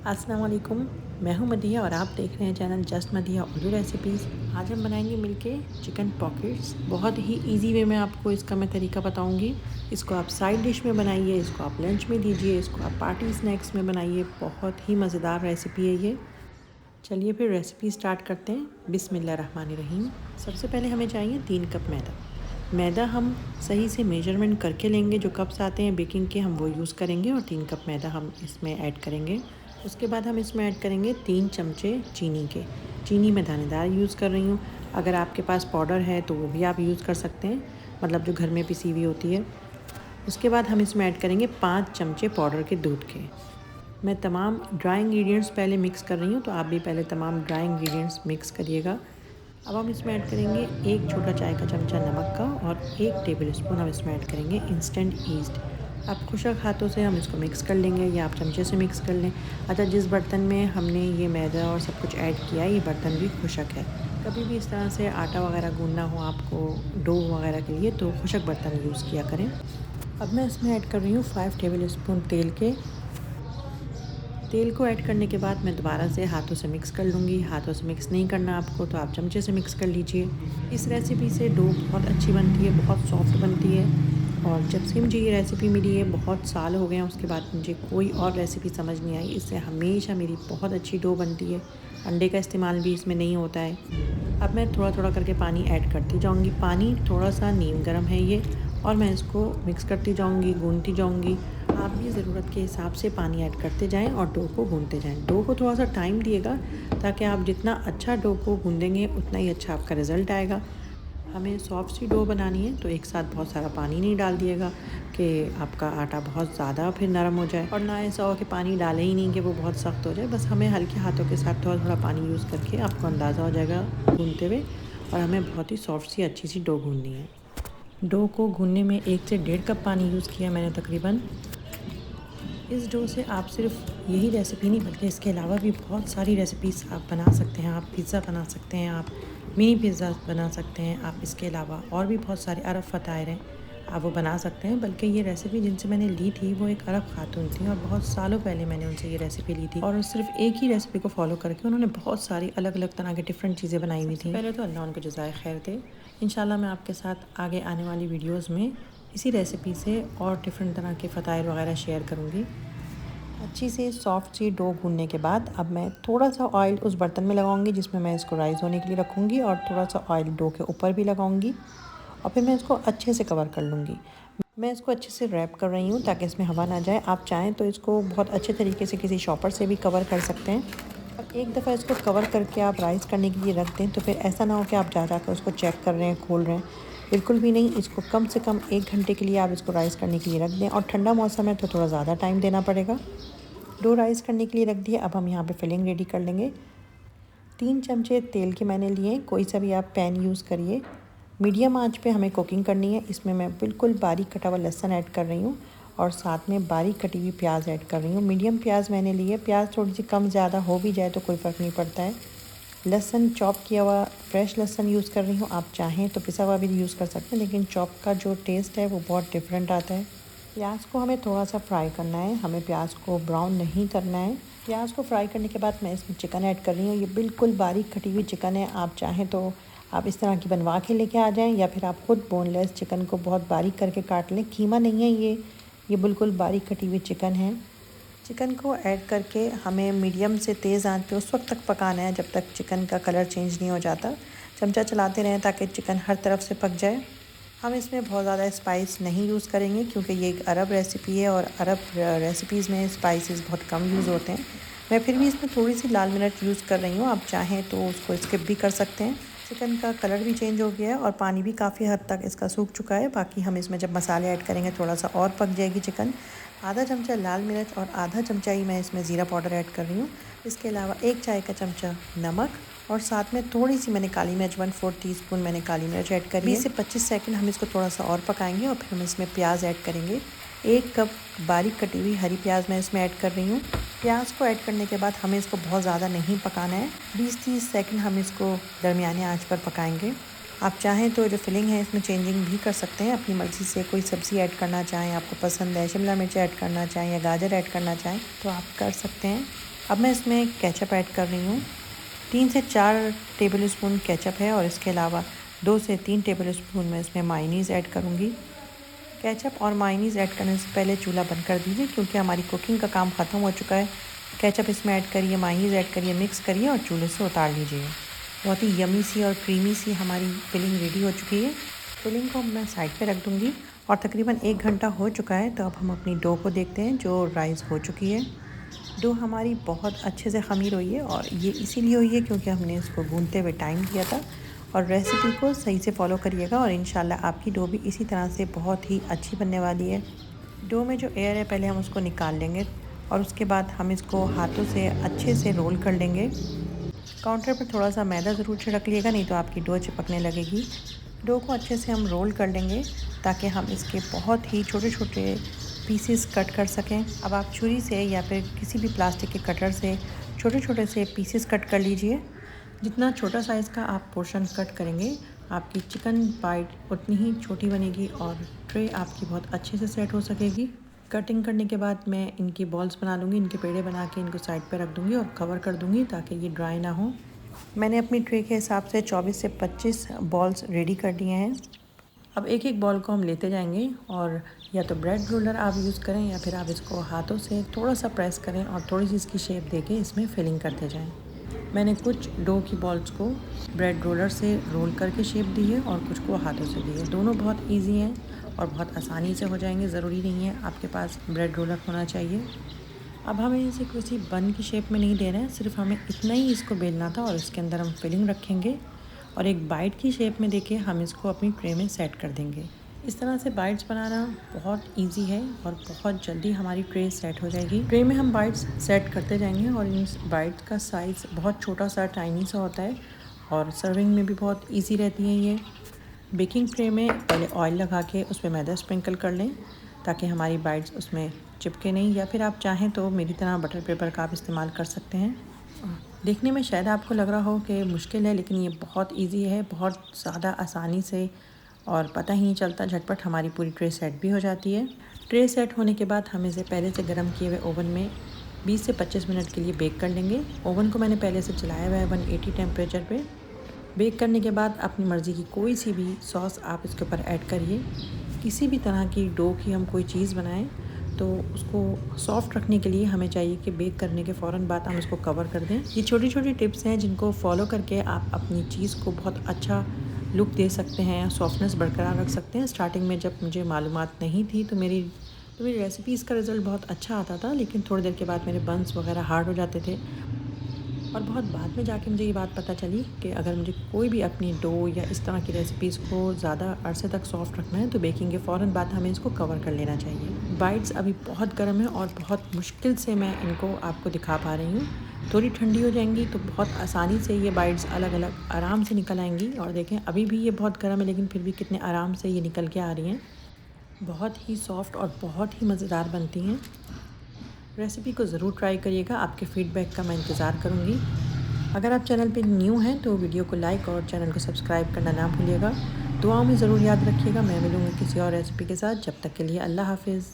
अस्सलाम वालेकुम। मैं हूं मदिया और आप देख रहे हैं चैनल जस्ट मदिया उर्दू रेसिपीज़। आज हम बनाएंगे मिलके चिकन पॉकेट्स। बहुत ही इजी वे में आपको इसका मैं तरीका बताऊंगी। इसको आप साइड डिश में बनाइए, इसको आप लंच में दीजिए, इसको आप पार्टी स्नैक्स में बनाइए। बहुत ही मज़ेदार रेसिपी है ये। चलिए फिर रेसिपी स्टार्ट करते हैं। बिस्मिल्लाहिर्रहमानिर्रहीम। सबसे पहले हमें चाहिए 3 कप मैदा। मैदा हम सही से मेजरमेंट करके लेंगे। जो कप्स आते हैं बेकिंग के हम वो यूज़ करेंगे और 3 कप मैदा हम इसमें ऐड करेंगे। उसके बाद हम इसमें ऐड करेंगे 3 चमचे चीनी के। चीनी मैं दानेदार यूज़ कर रही हूँ। अगर आपके पास पाउडर है तो वो भी आप यूज़ कर सकते हैं, मतलब जो घर में पिसी हुई होती है। उसके बाद हम इसमें ऐड करेंगे 5 चमचे पाउडर के दूध के। मैं तमाम ड्राई इंग्रेडिएंट्स पहले मिक्स कर रही हूँ, तो आप भी पहले तमाम ड्राई इंग्रेडिएंट्स मिक्स करिएगा। अब हम इसमें ऐड करेंगे 1 छोटा चाय का चमचा नमक का और 1 टेबल स्पून हम इसमें ऐड करेंगे इंस्टेंट ईस्ट। आप खुशक हाथों से हम इसको मिक्स कर लेंगे या आप चमचे से मिक्स कर लें। अच्छा, जिस बर्तन में हमने ये मैदा और सब कुछ ऐड किया है ये बर्तन भी खुशक है। कभी भी इस तरह से आटा वगैरह गूंदना हो आपको डो वगैरह के लिए तो खुशक बर्तन यूज़ किया करें। अब मैं इसमें ऐड कर रही हूँ 5 टेबल स्पून तेल को ऐड करने के बाद मैं दोबारा से हाथों से मिक्स कर लूँगी। हाथों से मिक्स नहीं करना आपको तो आप चमचे से मिक्स कर लीजिए। इस रेसिपी से डो बहुत अच्छी बनती है, बहुत सॉफ्ट बनती है। और जब से मुझे ये रेसिपी मिली है, बहुत साल हो गए हैं, उसके बाद मुझे कोई और रेसिपी समझ नहीं आई। इससे हमेशा मेरी बहुत अच्छी डो बनती है। अंडे का इस्तेमाल भी इसमें नहीं होता है। अब मैं थोड़ा थोड़ा करके पानी ऐड करती जाऊँगी। पानी थोड़ा सा नीम गर्म है ये, और मैं इसको मिक्स करती जाऊँगी, गूंदती जाऊँगी। आप भी ज़रूरत के हिसाब से पानी ऐड करते जाएं और डो को गूंदते जाएं। डो को थोड़ा सा टाइम दिएगा, ताकि आप जितना अच्छा डो को गूंदेंगे उतना ही अच्छा आपका रिज़ल्ट आएगा। हमें सॉफ्ट सी डो बनानी है, तो एक साथ बहुत सारा पानी नहीं डाल दिएगा कि आपका आटा बहुत ज़्यादा फिर नरम हो जाए, और ना ऐसा हो कि पानी डालें ही नहीं कि वो बहुत सख्त हो जाए। बस हमें हल्के हाथों के साथ थोड़ा थोड़ा पानी यूज़ करके आपको अंदाज़ा हो जाएगा गूंदते हुए। और हमें बहुत ही सॉफ्ट सी अच्छी सी डो गूंदनी है। डो को गूंदने में 1 से 1.5 कप पानी यूज़ किया मैंने तकरीबन। इस डो से आप सिर्फ यही रेसिपी नहीं, बल्कि इसके अलावा भी बहुत सारी रेसिपीज़ आप बना सकते हैं। आप पिज़्ज़ा बना सकते हैं, आप मिनी पिज़्ज़ा बना सकते हैं। आप इसके अलावा और भी बहुत सारे अरब फ़तायर हैं, आप वो बना सकते हैं। बल्कि ये रेसिपी जिनसे मैंने ली थी वो एक अरब खातून थी, और बहुत सालों पहले मैंने उनसे ये रेसिपी ली थी। और सिर्फ एक ही रेसिपी को फॉलो करके उन्होंने बहुत सारी अलग अलग तरह के डिफरेंट चीज़ें बनाई हुई थी। पहले तो अल्लाह उनको जज़ाए खैर दे। इंशाल्लाह मैं आपके साथ आगे आने वाली वीडियोज़ में इसी रेसिपी से और डिफरेंट तरह के फ़तायर वगैरह शेयर करूँगी। अच्छी से सॉफ्ट सी डो गूंदने के बाद अब मैं थोड़ा सा ऑयल उस बर्तन में लगाऊंगी जिसमें मैं इसको राइस होने के लिए रखूँगी, और थोड़ा सा ऑयल डो के ऊपर भी लगाऊंगी, और फिर मैं इसको अच्छे से कवर कर लूँगी। मैं इसको अच्छे से रैप कर रही हूँ ताकि इसमें हवा ना जाए। आप चाहें तो इसको बहुत अच्छे तरीके से किसी शॉपर से भी कवर कर सकते हैं। अब एक दफ़ा इसको कवर करके आप राइस करने के लिए रख दें, तो फिर ऐसा ना हो कि आप जा कर उसको चेक कर रहे हैं, खोल रहे हैं। बिल्कुल भी नहीं। इसको कम से कम 1 घंटे के लिए आप इसको राइस करने के लिए रख दें, और ठंडा मौसम है तो थोड़ा ज़्यादा टाइम देना पड़ेगा। डो राइस करने के लिए रख दिया। अब हम यहाँ पे फिलिंग रेडी कर लेंगे। 3 चमचे तेल के मैंने लिए, कोई सा भी आप पैन यूज़ करिए। मीडियम आंच पे हमें कुकिंग करनी है। इसमें मैं बिल्कुल बारीक कटा हुआ लहसुन ऐड कर रही हूँ, और साथ में बारीक कटी हुई प्याज ऐड कर रही हूँ। मीडियम प्याज मैंने ली है। प्याज थोड़ी सी कम ज़्यादा हो भी जाए तो कोई फ़र्क नहीं पड़ता है। लहसुन चॉप किया हुआ फ्रेश लहसुन यूज़ कर रही हूँ। आप चाहें तो पिसा हुआ भी यूज़ कर सकते हैं, लेकिन चॉप का जो टेस्ट है वो बहुत डिफरेंट आता है। प्याज को हमें थोड़ा सा फ्राई करना है, हमें प्याज को ब्राउन नहीं करना है। प्याज को फ्राई करने के बाद मैं इसमें चिकन ऐड कर रही हूँ। ये बिल्कुल बारीक कटी हुई चिकन है। आप चाहें तो आप इस तरह की बनवा के लेके आ जाएं, या फिर आप खुद बोनलेस चिकन को बहुत बारीक करके काट लें। कीमा नहीं है ये बिल्कुल बारीक कटी हुई चिकन है। चिकन को ऐड करके हमें मीडियम से तेज़ आंच पे उस वक्त तक पकाना है जब तक चिकन का कलर चेंज नहीं हो जाता। चमचा चलाते रहें ताकि चिकन हर तरफ से पक जाए। हम इसमें बहुत ज़्यादा स्पाइस नहीं यूज़ करेंगे, क्योंकि ये एक अरब रेसिपी है, और अरब रेसिपीज़ में स्पाइसेस बहुत कम यूज़ होते हैं। मैं फिर भी इसमें थोड़ी सी लाल मिर्च यूज़ कर रही हूँ। आप चाहें तो उसको स्किप भी कर सकते हैं। चिकन का कलर भी चेंज हो गया है, और पानी भी काफ़ी हद तक इसका सूख चुका है। बाकी हम इसमें जब मसाले ऐड करेंगे थोड़ा सा और पक जाएगी चिकन। आधा चमचा लाल मिर्च और आधा चमचा ही मैं इसमें ज़ीरा पाउडर ऐड कर रही हूँ। इसके अलावा 1 चाय का चमचा नमक, और साथ में थोड़ी सी मैंने काली मिर्च 1/4 टीस्पून मैंने काली मिर्च ऐड करी है। 20 से 25 सेकंड हम इसको थोड़ा सा और पकाएंगे, और फिर हम इसमें प्याज ऐड करेंगे। 1 कप बारीक कटी हुई हरी प्याज मैं इसमें ऐड कर रही हूँ। प्याज को ऐड करने के बाद हमें इसको बहुत ज़्यादा नहीं पकाना है। 20-30 सेकंड हम इसको दरमियाने आंच पर पकाएंगे। आप चाहें तो जो फिलिंग है इसमें चेंजिंग भी कर सकते हैं अपनी मर्ज़ी से। कोई सब्ज़ी ऐड करना चाहें, आपको पसंद है, शिमला मिर्च ऐड करना चाहें या गाजर ऐड करना चाहें तो आप कर सकते हैं। अब मैं इसमें केचप ऐड कर रही हूँ। 3 से 4 टेबल स्पून केचप है और इसके अलावा 2 से 3 टेबल स्पून मैं इसमें मायोनीज़ ऐड करूँगी। केचप और मायोनीज़ ऐड करने से पहले चूल्हा बंद कर दीजिए, क्योंकि हमारी कुकिंग का काम ख़त्म हो चुका है। केचप इसमें ऐड करिए, मायोनीज़ ऐड करिए, मिक्स करिए और चूल्हे से उतार लीजिए। बहुत ही यमी सी और क्रीमी सी हमारी फिलिंग रेडी हो चुकी है। फिलिंग को मैं साइड पे रख दूँगी और तकरीबन 1 घंटा हो चुका है। तो अब हम अपनी डो को देखते हैं जो राइस हो चुकी है। डो हमारी बहुत अच्छे से ख़मीर हुई है और ये इसीलिए हुई है क्योंकि हमने इसको गूंथते हुए टाइम दिया था। और रेसिपी को सही से फॉलो करिएगा और इंशाल्लाह आपकी डो भी इसी तरह से बहुत ही अच्छी बनने वाली है। डो में जो एयर है पहले हम उसको निकाल लेंगे और उसके बाद हम इसको हाथों से अच्छे से रोल कर लेंगे। काउंटर पर थोड़ा सा मैदा ज़रूर छिड़क लिएगा, नहीं तो आपकी डो चिपकने लगेगी। डो को अच्छे से हम रोल कर लेंगे ताकि हम इसके बहुत ही छोटे छोटे पीसेस कट कर सकें। अब आप छुरी से या फिर किसी भी प्लास्टिक के कटर से छोटे छोटे से पीसेस कट कर लीजिए। जितना छोटा साइज़ का आप पोर्शन कट करेंगे, आपकी चिकन बाइट उतनी ही छोटी बनेगी और ट्रे आपकी बहुत अच्छे से सेट हो सकेगी। कटिंग करने के बाद मैं इनकी बॉल्स बना लूँगी, इनके पेड़े बना के इनको साइड पे रख दूँगी और कवर कर दूँगी ताकि ये ड्राई ना हो। मैंने अपनी ट्रे के हिसाब से 24 से 25 बॉल्स रेडी कर दिए हैं। अब एक एक बॉल को हम लेते जाएंगे और या तो ब्रेड रोलर आप यूज़ करें या फिर आप इसको हाथों से थोड़ा सा प्रेस करें और थोड़ी सी इसकी शेप देके इसमें फिलिंग करते जाएं। मैंने कुछ डो की बॉल्स को ब्रेड रोलर से रोल करके शेप दी है और कुछ को हाथों से दी है। दोनों बहुत इजी हैं और बहुत आसानी से हो जाएंगे। ज़रूरी नहीं है आपके पास ब्रेड रोलर होना चाहिए। अब हमें इसे किसी बन की शेप में नहीं देना है, सिर्फ हमें इतना ही इसको बेलना था और इसके अंदर हम फिलिंग रखेंगे और एक बाइट की शेप में देके हम इसको अपनी ट्रे में सेट कर देंगे। इस तरह से बाइट्स बनाना बहुत इजी है और बहुत जल्दी हमारी ट्रे सेट हो जाएगी। ट्रे में हम बाइट्स सेट करते जाएंगे और इन बाइट्स का साइज़ बहुत छोटा सा टाइनी सा होता है और सर्विंग में भी बहुत ईजी रहती है ये। बेकिंग ट्रे में पहले ऑयल लगा के उस पर मैदा स्प्रिंकल कर लें ताकि हमारी बाइट्स उसमें चिपके नहीं, या फिर आप चाहें तो मेरी तरह बटर पेपर का आप इस्तेमाल कर सकते हैं। देखने में शायद आपको लग रहा हो कि मुश्किल है, लेकिन ये बहुत इजी है, बहुत ज़्यादा आसानी से और पता ही नहीं चलता, झटपट हमारी पूरी ट्रे सेट भी हो जाती है। ट्रे सेट होने के बाद हम इसे पहले से गर्म किए हुए ओवन में 20 से 25 मिनट के लिए बेक कर लेंगे। ओवन को मैंने पहले से चलाया हुआ है 180 टेम्परेचर पे। बेक करने के बाद अपनी मर्ज़ी की कोई सी भी सॉस आप इसके ऊपर ऐड करिए। किसी भी तरह की डो की हम कोई चीज़ बनाएं तो उसको सॉफ्ट रखने के लिए हमें चाहिए कि बेक करने के फ़ौरन बाद हम इसको कवर कर दें। ये छोटी छोटी टिप्स हैं जिनको फॉलो करके आप अपनी चीज़ को बहुत अच्छा लुक दे सकते हैं, सॉफ्टनेस बरकरार रख सकते हैं। स्टार्टिंग में जब मुझे मालूमात नहीं थी तो मेरी रेसिपीज़ का रिज़ल्ट बहुत अच्छा आता था, लेकिन थोड़ी देर के बाद मेरे बंस वगैरह हार्ड हो जाते थे और बहुत बाद में जाके मुझे ये बात पता चली कि अगर मुझे कोई भी अपनी डो या इस तरह की रेसिपीज़ को ज़्यादा अरसे तक सॉफ्ट रखना है तो बेकिंग के फ़ौरन बाद हमें इसको कवर कर लेना चाहिए। बाइट्स अभी बहुत गर्म है और बहुत मुश्किल से मैं इनको आपको दिखा पा रही हूँ। थोड़ी ठंडी हो जाएंगी तो बहुत आसानी से ये बाइट्स अलग अलग आराम से निकल आएंगी। और देखें अभी भी ये बहुत गर्म है, लेकिन फिर भी कितने आराम से ये निकल के आ रही हैं। बहुत ही सॉफ्ट और बहुत ही मज़ेदार बनती हैं। रेसिपी को ज़रूर ट्राई करिएगा, आपके फ़ीडबैक का मैं इंतज़ार करूँगी। अगर आप चैनल पे न्यू हैं तो वीडियो को लाइक और चैनल को सब्सक्राइब करना ना भूलिएगा। दुआओं में ज़रूर याद रखिएगा। मैं मिलूँगी किसी और रेसिपी के साथ। जब तक के लिए अल्लाह हाफ़िज़।